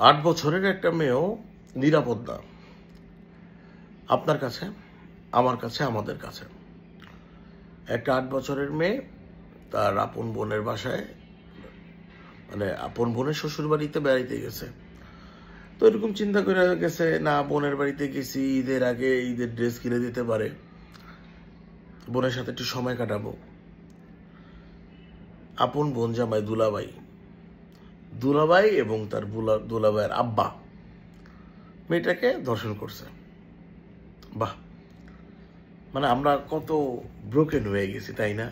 8 বছরের একটা মেয়েও নিরাপদ না, আপনার কাছে, আমার কাছে, আমাদের কাছে। একটা 8 বছরের মেয়ে তার আপন বোনের বাসায়, মানে আপন বোনের শ্বশুর বাড়িতে বেড়াইতে গেছে। তো এরকম চিন্তা করে গেছে, না বোনের বাড়িতে গেছি, ঈদের আগে ঈদের ড্রেস কিনে দিতে পারে, বোনের সাথে একটু সময় কাটাবো। আপন বোন জামাই দুলাভাই এবং তার দুলাভাইয়ের আব্বা মেয়েটাকে ধর্ষণ করছে। বাহ, মানে আমরা কত ব্রোকেন হয়ে গেছি, তাই না?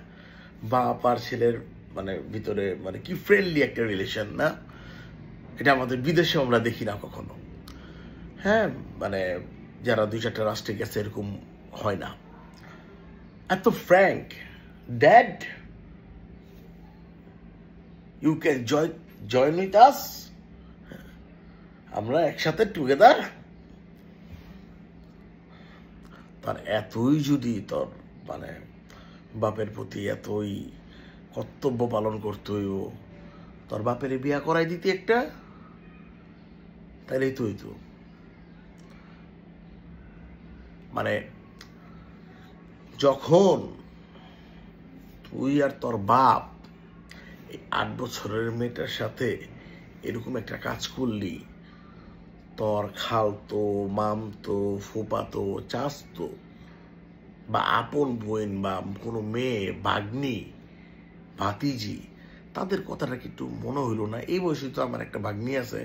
বাপ আর ছেলের মানে ভিতরে মানে কি ফ্রেন্ডলি একটা রিলেশন, না? এটা আমাদের বিদেশে আমরা দেখি না কখনো। হ্যাঁ, মানে যারা 2-4টা রাষ্ট্রে গেছে এরকম হয় না। এত Frank, dad you can join with us, আমরা একসাথে টুগেদার। তার এতই যদি তোর মানে বাপের প্রতি এতই কর্তব্য পালন করতে হইব, তোর বাপের বিয়া করাই দিতি একটা, তাইলেই তো হইতো। মানে যখন তুই আর তোর বাপ এই 8 বছরের মেয়েটার সাথে এরকম একটা কাজ করলি, তোর খালতো, মামতো, ফুপাতো, চাচতো বা আপন বোন বা কোনো মেয়ে, ভাগ্নি, ভাতিজি, তাদের কথাটা কি একটু মনে হইল না? এই বয়সে তো আমার একটা ভাগ্নি আছে,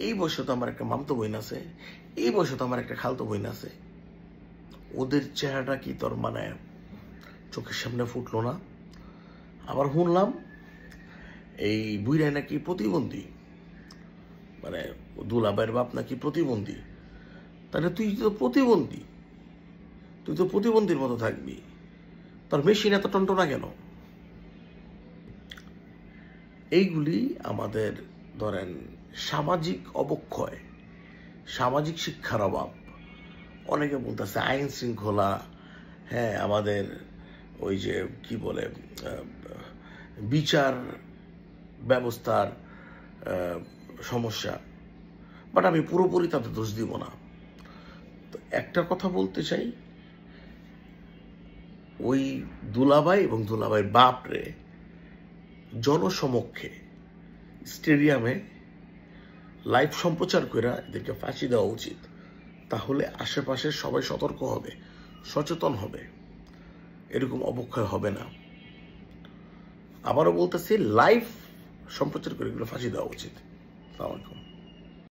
এই বয়সে তো আমার একটা মামতো বোন আছে, এই বয়সে তো আমার একটা খালতো বোন আছে। ওদের চেহারাটা কি তোর মানে চোখের সামনে ফুটলো না? আবার শুনলাম এই বুইরাই নাকি প্রতিবন্ধী, মানে দুলাভাইয়ের বাপ নাকি প্রতিবন্ধী। তাহলে তুই তো প্রতিবন্ধী, তুই তো প্রতিবন্ধীর মতো থাকবি, তোর মেশিন এত টনটনা কেন? এইগুলি আমাদের ধরেন সামাজিক অবক্ষয়, সামাজিক শিক্ষার অভাব। অনেকে বলতেছে আইন শৃঙ্খলা, হ্যাঁ আমাদের ওই যে কি বলে বিচার ব্যবস্থার সমস্যা, বাট আমি পুরোপুরি তাতে দোষ দিব না। তো একটা কথা বলতে চাই, ওই দুলাভাই এবং দুলাভাইয়ের বাপরে জনসমক্ষে স্টেডিয়ামে লাইভ সম্প্রচার করে এদেরকে ফাঁসি দেওয়া উচিত। তাহলে আশেপাশের সবাই সতর্ক হবে, সচেতন হবে, এরকম অবক্ষয় হবে না। আবারও বলতেছি, লাইভ সম্প্রচার করে এগুলো ফাঁসি দেওয়া উচিত। আসসালামু আলাইকুম।